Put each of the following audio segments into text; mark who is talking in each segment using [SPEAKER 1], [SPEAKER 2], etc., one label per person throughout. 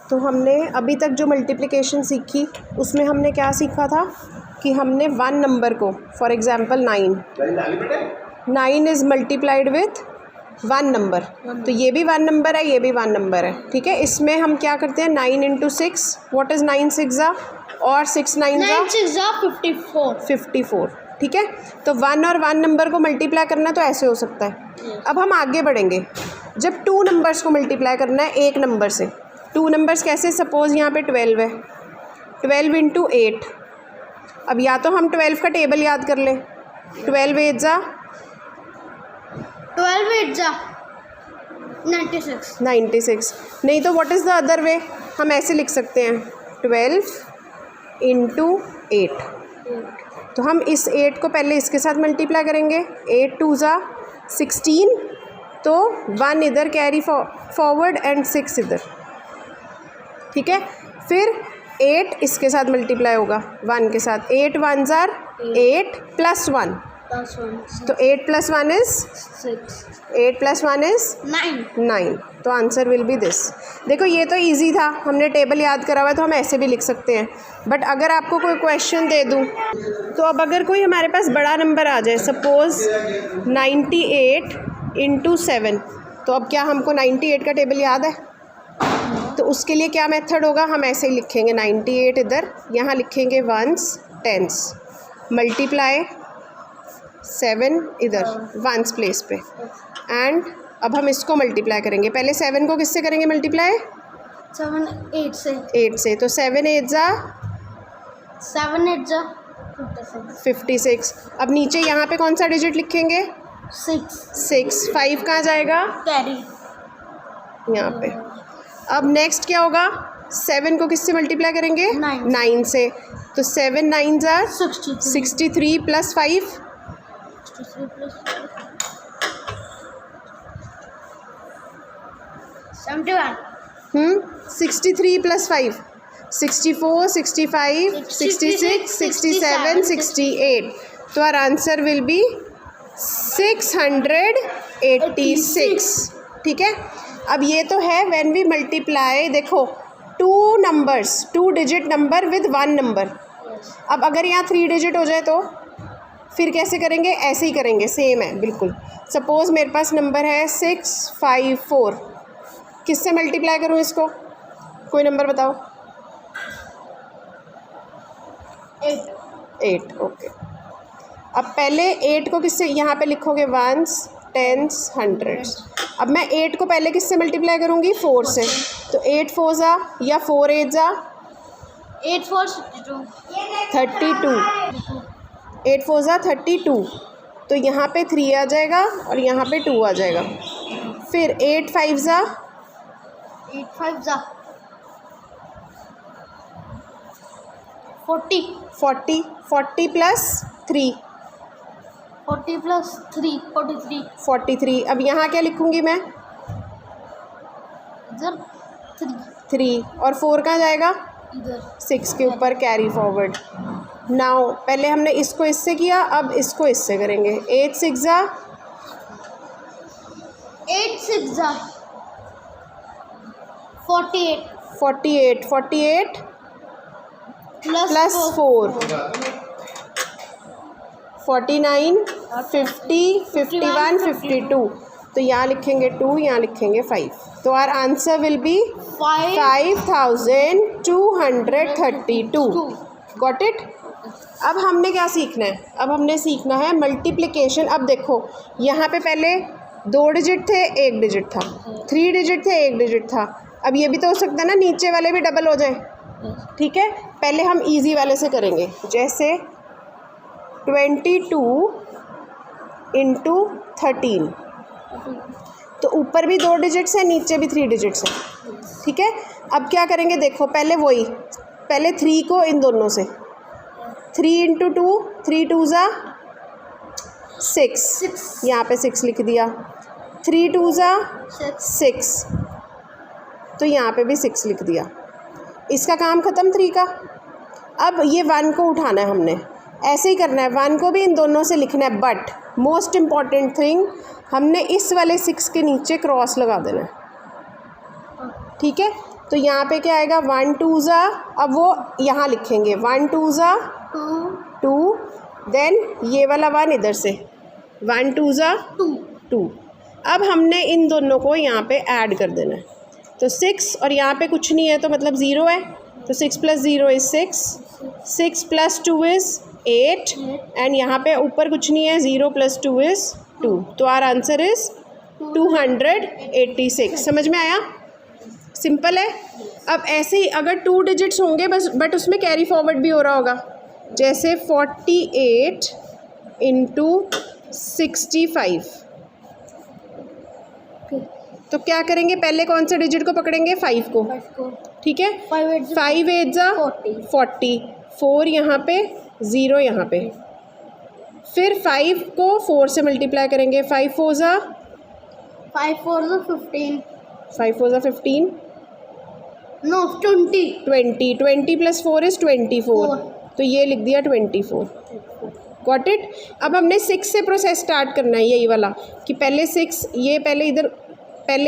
[SPEAKER 1] तो हमने अभी तक जो मल्टीप्लिकेशन सीखी उसमें हमने क्या सीखा था कि हमने वन नंबर को, for example 9 is multiplied with one number, तो ये भी वन नंबर है, ये भी वन नंबर है, ठीक है। इसमें हम क्या करते हैं 9 इंटू 6, व्हाट इज़ 9 6 और 6 9 54, ठीक है। तो वन और वन नंबर को मल्टीप्लाई करना तो ऐसे हो सकता है। अब हम आगे बढ़ेंगे, जब टू नंबर्स को मल्टीप्लाई करना है एक नंबर से, टू नंबर्स कैसे, सपोज़ यहाँ पे 12 है, 12 इंटू 8। अब या तो हम 12 का टेबल याद कर लें, 12 8 जा 96, नहीं तो what is the other way, हम ऐसे लिख सकते हैं 12 इंटू 8। तो हम इस 8 को पहले इसके साथ मल्टीप्लाई करेंगे, 8 2 जा 16, तो 1 इधर कैरी फॉरवर्ड एंड 6 इधर, ठीक है। फिर 8 इसके साथ मल्टीप्लाई होगा 1 के साथ, 8 1 जार 8 प्लस 1, तो 8 प्लस 1 इज़ 8 प्लस 1 इज़ 9, तो आंसर विल बी दिस। देखो ये तो इजी था, हमने टेबल याद करा हुआ है तो हम ऐसे भी लिख सकते हैं। बट अगर आपको कोई क्वेश्चन दे दूं, तो अब अगर कोई हमारे पास बड़ा नंबर आ जाए, सपोज़ 98 इंटू 7, तो अब क्या हमको 98 का टेबल याद है? तो उसके लिए क्या मेथड होगा, हम ऐसे ही लिखेंगे 98 इधर, यहाँ लिखेंगे वंस टेंस, मल्टीप्लाई 7 इधर वंस प्लेस पे, एंड अब हम इसको मल्टीप्लाई करेंगे। पहले 7 को किससे करेंगे मल्टीप्लाई? 8 से, तो 7 8 जा 56। अब नीचे यहाँ पे कौन सा डिजिट लिखेंगे? 6। 5 कहाँ जाएगा?
[SPEAKER 2] कैरी
[SPEAKER 1] यहाँ पे। अब नेक्स्ट क्या होगा, 7 को किससे मल्टीप्लाई करेंगे? 9 से, तो 7 9 जा 63 प्लस 5 63 प्लस 5 64 65 66 67 68, तो आवर आंसर विल बी 686, ठीक है। अब ये तो है व्हेन वी मल्टीप्लाई, देखो two numbers, two digit number with one number. अब अगर यहाँ 3 डिजिट हो जाए तो फिर कैसे करेंगे? ऐसे ही करेंगे, सेम है बिल्कुल। सपोज़ मेरे पास नंबर है 654, किससे मल्टीप्लाई करूँ इसको? कोई नंबर बताओ। 8, ओके। अब पहले 8 को किससे, यहाँ पे लिखोगे वंस टेंस हंड्रेड्स। अब मैं 8 को पहले किससे मल्टीप्लाई करूँगी? 4 से, तो 8 4 जा या 4 8 जा
[SPEAKER 2] 8 4
[SPEAKER 1] 32, 8 4 जा 32, तो यहाँ पे 3 आ जाएगा और यहाँ पे 2 आ जाएगा। फिर 8 5 जा 40 प्लस 3 43। अब यहाँ क्या लिखूँगी मैं? 3, और 4 कहाँ जाएगा? 6 के ऊपर कैरी फॉरवर्ड। नाउ पहले हमने इसको इससे किया, अब इसको इससे करेंगे। 8 6 जा 48 प्लस 4 49 50 51 52, तो यहाँ लिखेंगे 2, यहाँ लिखेंगे 5, तो our answer will be 5232। Got it. अब हमने क्या सीखना है? अब हमने सीखना है मल्टीप्लिकेशन। अब देखो यहाँ पे पहले 2 डिजिट थे, 1 डिजिट था, 3 डिजिट थे, 1 डिजिट था। अब ये भी तो हो सकता है ना नीचे वाले भी डबल हो जाए, ठीक है। पहले हम इजी वाले से करेंगे, जैसे 22 इंटू 13, तो ऊपर भी 2 डिजिट्स हैं, नीचे भी 3 डिजिट्स हैं, ठीक है। अब क्या करेंगे, देखो पहले वही, पहले 3 को इन दोनों से, 3 इंटू 2, 3 2 जा 6, यहाँ पे 6 लिख दिया, 3 2 जा 6, तो यहाँ पे भी 6 लिख दिया। इसका काम ख़त्म 3 का। अब ये 1 को उठाना है हमने, ऐसे ही करना है, 1 को भी इन दोनों से लिखना है, बट मोस्ट इम्पॉर्टेंट थिंग, हमने इस वाले 6 के नीचे क्रॉस लगा देना है, ठीक है। तो यहाँ पे क्या आएगा 1 2 ज़ा, अब वो यहाँ लिखेंगे 1 2 ज़ा 2, देन ये वाला 1 इधर से 1 2 ज़ा 2। अब हमने इन दोनों को यहाँ पे ऐड कर देना है, तो 6 और यहाँ पे कुछ नहीं है तो मतलब 0 है, तो 6 + 0 इज़ 6, 6 + 2 इज़ 8 एंड यहाँ पे ऊपर कुछ नहीं है, 0 + 2 इज़ 2, तो आवर आंसर इज़ 286। समझ में आया? सिंपल है। अब ऐसे ही अगर 2 डिजिट्स होंगे बट उसमें कैरी फॉरवर्ड भी हो रहा होगा, जैसे 48 × 65, तो क्या करेंगे, पहले कौन से डिजिट को पकड़ेंगे, 5 को, ठीक है। 5 8 ज़ा 40, 4 यहाँ पे 0 यहाँ पे, फिर 5 को 4 से मल्टीप्लाई करेंगे, 5 4 ज़ा
[SPEAKER 2] 15,
[SPEAKER 1] 5 4 ज़ा 15,
[SPEAKER 2] no 20,
[SPEAKER 1] 20 + 4 इज़ 24, तो ये लिख दिया 24। Got it. अब हमने 6 से प्रोसेस स्टार्ट करना है, यही वाला कि पहले 6 ये पहले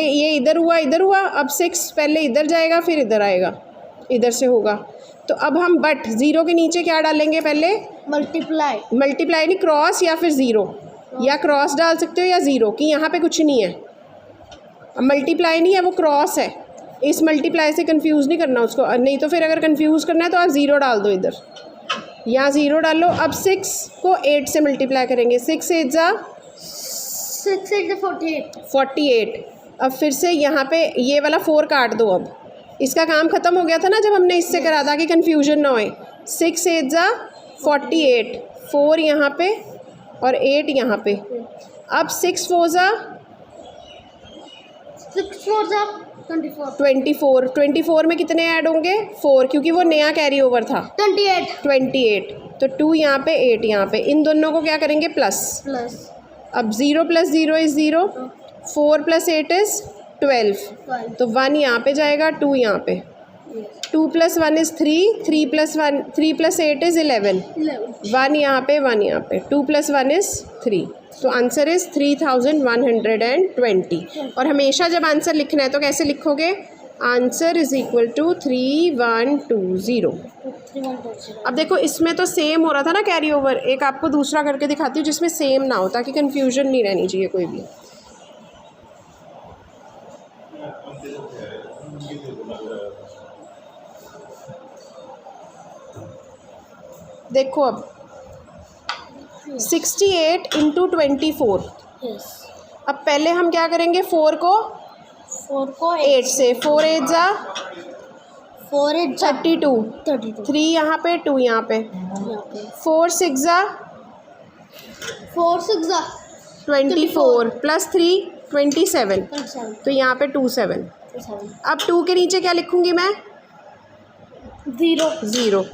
[SPEAKER 1] ये इधर हुआ, अब 6 पहले इधर जाएगा फिर इधर आएगा, इधर से होगा। तो अब हम बट 0 के नीचे क्या डालेंगे, पहले मल्टीप्लाई नहीं, क्रॉस या फिर 0, या क्रॉस डाल सकते हो या 0, कि यहाँ पे कुछ नहीं है, अब मल्टीप्लाई नहीं है वो क्रॉस है, इस मल्टीप्लाई से कंफ्यूज नहीं करना उसको, नहीं तो फिर अगर कंफ्यूज करना है तो आप 0 डाल दो इधर, यहाँ 0 डाल लो। अब 6 को 8 से मल्टीप्लाई करेंगे, 6 8 ज़ा 48, अब फिर से यहाँ पे ये वाला 4 काट दो, अब इसका काम ख़त्म हो गया था ना जब हमने इससे करा था कि कन्फ्यूजन ना होए। 6 8 ज़ा 48, 4 यहाँ पे और 8 यहाँ पे। अब 6 4 ज़ा 24 में कितने ऐड होंगे, 4, क्योंकि वो नया कैरी ओवर था 28, तो 2 यहाँ पे 8 यहाँ पे, इन दोनों को क्या करेंगे, प्लस। अब 0 + 0 इज़ 0, 4 + 8 इज़ 12, तो 1 यहाँ पे जाएगा, 2 यहाँ पे, 2 + 1 इज़ 3, 3 + 8 इज़ 11, 1 यहाँ पे 1 यहाँ पे, 2 + 1 इज़ 3, तो आंसर इज़ 3120। और हमेशा जब आंसर लिखना है तो कैसे लिखोगे, आंसर = 3120। अब देखो इसमें तो सेम हो रहा था ना कैरी ओवर, एक आपको दूसरा करके दिखाती हूँ जिसमें सेम ना हो, ताकि कन्फ्यूजन नहीं रहनी चाहिए कोई भी। देखो अब 68 × 24, अब पहले हम क्या करेंगे, 4 को 8 से, 4 8 ज़ा 32, 3 यहाँ पे 2 यहाँ पे, 4 6 ज़ा 24 + 3 27, तो यहाँ पे 27। अब 2 के नीचे क्या लिखूँगी मैं, 0।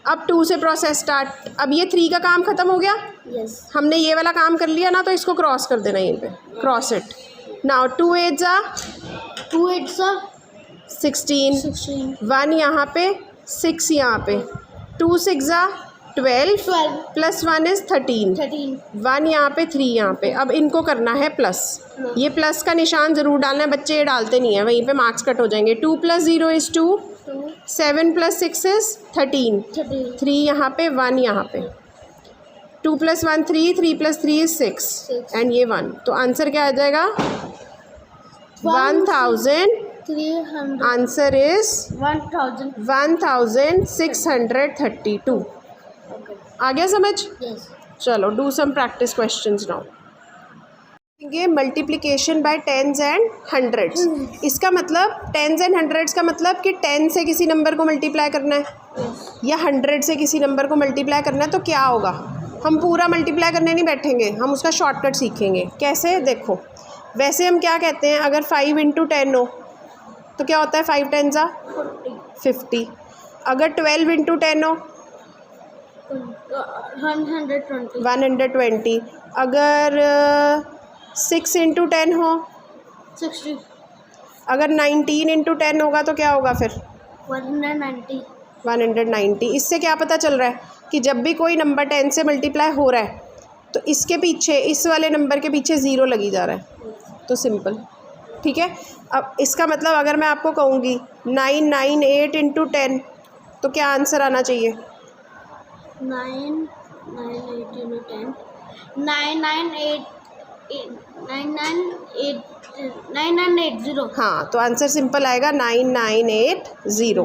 [SPEAKER 1] अब 2 से प्रोसेस स्टार्ट। अब ये 3 का काम ख़त्म हो गया, हमने ये वाला काम कर लिया ना, तो इसको क्रॉस कर देना यहीं पे, क्रॉस इट। नाउ 2 8 ज़ा 16, 1 यहाँ पे 6 यहाँ पे, 2 6 ज़ा 12 + 1 इज़ 13, 1 यहाँ पे 3 यहाँ पे। अब इनको करना है प्लस, ये प्लस का निशान ज़रूर डालना है, बच्चे ये डालते नहीं है, वहीं पे मार्क्स कट हो जाएंगे। 2 + 0 इज़ 2, 7 + 6 इज़ 13, 3 यहाँ पे 1 यहाँ पे, 2 + 1 3, 3 + 3 इज़ 6 एंड ये 1, तो आंसर क्या आ जाएगा, 1000। Answer is 1632। आ गया समझ? चलो do some practice questions now. ये multiplication by tens and hundreds, इसका मतलब टेंस एंड हंड्रेड्स का मतलब कि 10 से किसी नंबर को मल्टीप्लाई करना है या 100 से किसी नंबर को मल्टीप्लाई करना है, तो क्या होगा, हम पूरा मल्टीप्लाई करने नहीं बैठेंगे, हम उसका शॉर्टकट सीखेंगे। कैसे, देखो वैसे हम क्या कहते हैं, अगर 5 × 10 हो तो क्या होता है, 5 10 ज़ा 50। अगर 12 × 10 हो 120। अगर 6 × 10 हो
[SPEAKER 2] 60।
[SPEAKER 1] अगर 19 × 10 होगा तो क्या होगा फिर 190। इससे क्या पता चल रहा है कि जब भी कोई नंबर 10 से मल्टीप्लाई हो रहा है तो इसके पीछे, इस वाले नंबर के पीछे 0 लगी जा रहा है, तो सिंपल। ठीक है। अब इसका मतलब अगर मैं आपको कहूँगी 998 इंटू 10 तो क्या आंसर आना चाहिए?
[SPEAKER 2] 9980।
[SPEAKER 1] हाँ, तो आंसर सिंपल आएगा 9980।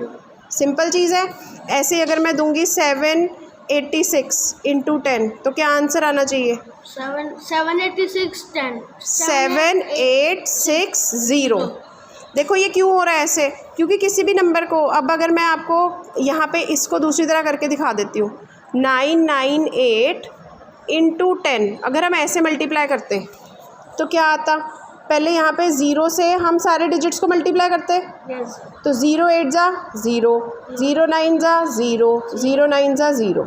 [SPEAKER 1] सिंपल चीज़ है। ऐसे अगर मैं दूंगी 786 इंटू 10 तो क्या आंसर आना चाहिए? 7860। देखो ये क्यों हो रहा है ऐसे, क्योंकि किसी भी नंबर को, अब अगर मैं आपको यहाँ पे इसको दूसरी तरह करके दिखा देती हूँ, 998 इंटू 10 अगर हम ऐसे मल्टीप्लाई करते तो क्या आता? पहले यहाँ पे ज़ीरो से हम सारे डिजिट्स को मल्टीप्लाई करते, तो 0 8 जा 0, 0 9 जा 0, 0 9 जा 0,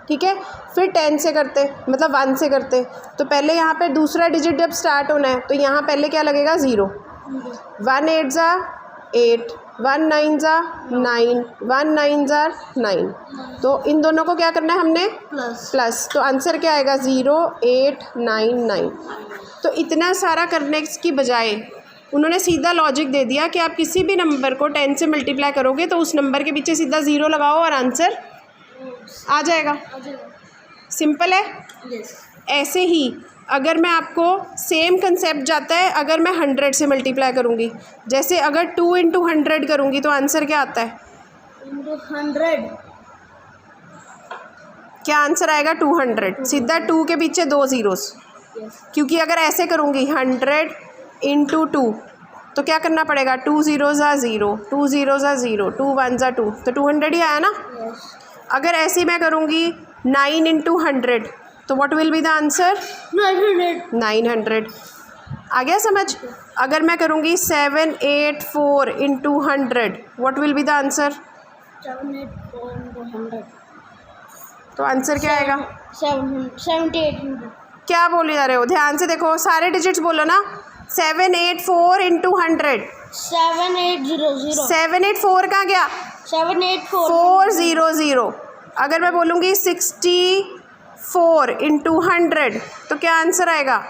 [SPEAKER 1] ठीक है। फिर 10 से करते, मतलब 1 से करते, तो पहले यहाँ पे दूसरा डिजिट जब स्टार्ट होना है तो यहाँ पहले क्या लगेगा? 0। 1 8 जा 8, 1 9 जा 9, 1 9 जा 9, तो इन दोनों को क्या करना है हमने? प्लस। तो आंसर क्या आएगा? 0899। तो इतना सारा करने की बजाय उन्होंने सीधा लॉजिक दे दिया कि आप किसी भी नंबर को 10 से मल्टीप्लाई करोगे तो उस नंबर के पीछे सीधा 0 लगाओ और आंसर आ जाएगा। सिंपल है। ऐसे ही अगर मैं आपको सेम कंसेप्ट जाता है, अगर मैं 100 से मल्टीप्लाई करूँगी, जैसे अगर 2 इंटू 100 करूँगी तो आंसर क्या आता है?
[SPEAKER 2] 100।
[SPEAKER 1] क्या आंसर आएगा? 200। सीधा 2 के पीछे 2 ज़ीरोस, क्योंकि अगर ऐसे करूँगी 100 इंटू 2 तो क्या करना पड़ेगा? 2 0 ज़ा 0, 2 0 ज़ा 0, 2 1 ज़ा 2, तो 200 ही आया ना। अगर ऐसे मैं करूँगी 9 इंटू 100 तो what will be the answer? 900। आ गया समझ? अगर मैं करूँगी 784 into 100 what will be the answer?
[SPEAKER 2] 784 into 100।
[SPEAKER 1] तो आंसर क्या आएगा?
[SPEAKER 2] 7800।
[SPEAKER 1] क्या बोले जा रहे हो? ध्यान से देखो, सारे डिजिट्स बोलो ना। 784 इंटू 100।
[SPEAKER 2] 7800।
[SPEAKER 1] 784 कहाँ गया?
[SPEAKER 2] 784
[SPEAKER 1] 400। अगर मैं बोलूँगी 64 इंटू 100 तो क्या आंसर आएगा?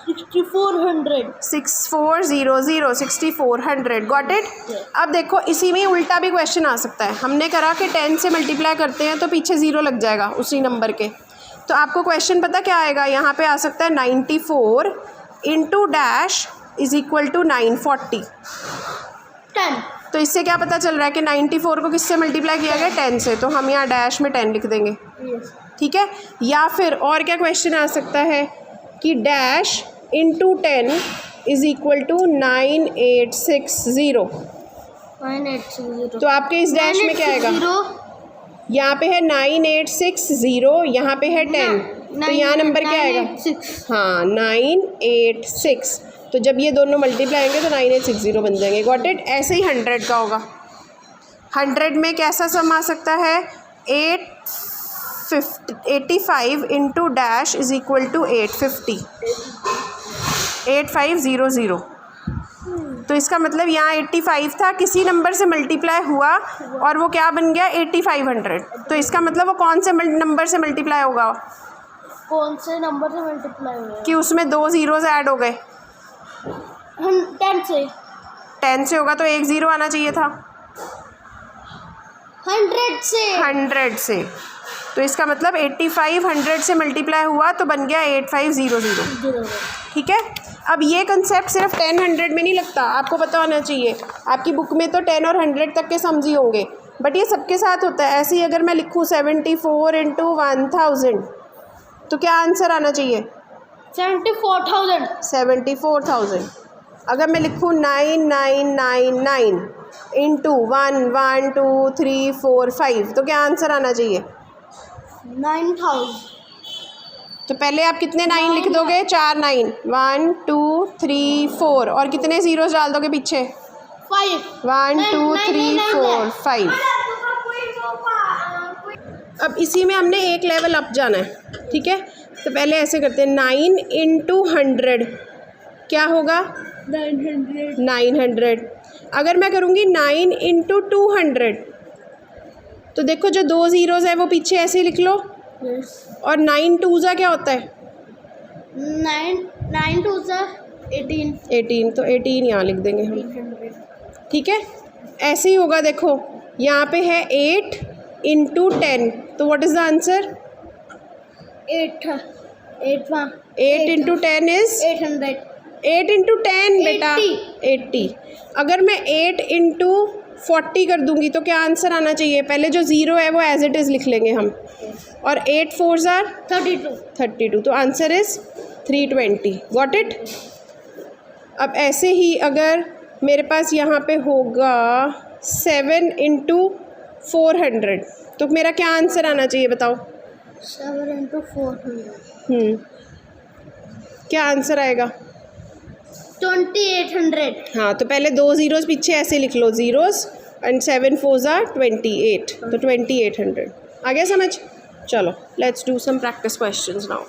[SPEAKER 2] 6400।
[SPEAKER 1] 6400 6400। Got it? अब देखो इसी में उल्टा भी क्वेश्चन आ सकता है। हमने करा कि 10 से मल्टीप्लाई करते हैं तो पीछे 0 लग जाएगा उसी नंबर के, तो आपको क्वेश्चन पता क्या आएगा? यहाँ पे आ सकता है 94 into dash is equal to 940।
[SPEAKER 2] 10।
[SPEAKER 1] तो इससे क्या पता चल रहा है कि 94 को किससे मल्टीप्लाई किया गया? 10 से, तो हम यहाँ डैश में 10 लिख देंगे, ठीक है। या फिर और क्या क्वेश्चन आ सकता है कि dash into 10 is equal to 9860।
[SPEAKER 2] 9860।
[SPEAKER 1] तो आपके इस डैश में क्या आएगा? यहाँ पे है 9860, यहाँ पे है 10, तो यहाँ नंबर क्या आएगा? हाँ 986। तो जब ये दोनों मल्टीप्लाई होंगे तो 9860 बन जाएंगे। Got it? ऐसे ही 100 का होगा। 100 में कैसा सम आ सकता है? 85 into dash is equal to 850। 8500। तो इसका मतलब यहाँ 85 था, किसी नंबर से मल्टीप्लाई हुआ और वो क्या बन गया? 8500। तो इसका मतलब वो कौन से नंबर से मल्टीप्लाई होगा?
[SPEAKER 2] कौन से नंबर से मल्टीप्लाई हुआ?
[SPEAKER 1] कि उसमें 2 ज़ीरोज़ ऐड हो गए।
[SPEAKER 2] 10 से।
[SPEAKER 1] 10 से होगा तो 1 ज़ीरो आना चाहिए था।
[SPEAKER 2] 100 से।
[SPEAKER 1] 100 से, तो इसका मतलब 85 100 से मल्टीप्लाई हुआ तो बन गया 8500। ठीक है। अब ये कंसेप्ट सिर्फ 10 100 में नहीं लगता, आपको पता होना चाहिए। आपकी बुक में तो 10 और 100 तक के सम्स ही होंगे, बट ये सबके साथ होता है। ऐसे ही अगर मैं लिखूँ 74 इंटू 1000 तो क्या आंसर आना चाहिए?
[SPEAKER 2] 74,000।
[SPEAKER 1] 74,000। अगर मैं लिखूँ 9999 इंटू 1 1 2 3 4 5 तो क्या आंसर आना चाहिए?
[SPEAKER 2] 9,000।
[SPEAKER 1] तो पहले आप कितने 9 लिख दोगे? 4 9, 1 2 3 4, और कितने ज़ीरोज़ डाल दोगे पीछे?
[SPEAKER 2] 5
[SPEAKER 1] 1 2 3 4 5। अब इसी में हमने एक लेवल अप जाना है, ठीक है। तो पहले ऐसे करते हैं, 9 इंटू 100 क्या होगा? 900। अगर मैं करूँगी 9 इंटू 200 तो देखो जो 2 ज़ीरोज़ है वो पीछे ऐसे ही लिख लो। और 9 2 क्या होता है?
[SPEAKER 2] 9 2 18
[SPEAKER 1] 18, तो 18 यहाँ लिख देंगे हम,
[SPEAKER 2] 800
[SPEAKER 1] ठीक है। ऐसे ही होगा, देखो यहाँ पे है 8 इंटू 10, तो what is the answer?
[SPEAKER 2] 8
[SPEAKER 1] into 10 is
[SPEAKER 2] 800
[SPEAKER 1] 8 into 10 बेटा
[SPEAKER 2] 80।
[SPEAKER 1] 80। अगर मैं 8 इंटू 40 कर दूंगी तो क्या आंसर आना चाहिए? पहले जो ज़ीरो है वो एज इट इज़ लिख लेंगे हम, और 8 4s आर 32, तो आंसर इज़ 320। Got it? अब ऐसे ही अगर मेरे पास यहाँ पे होगा 7 इंटू 400, तो मेरा क्या आंसर आना चाहिए बताओ?
[SPEAKER 2] 7 into 400
[SPEAKER 1] क्या आंसर आएगा?
[SPEAKER 2] 2800।
[SPEAKER 1] हाँ, तो पहले 2 ज़ीरोज़ पीछे ऐसे लिख लो, ज़ीरोज़, एंड 7 4s आर 28, तो 2800। आ गया समझ? चलो let's do some practice questions now.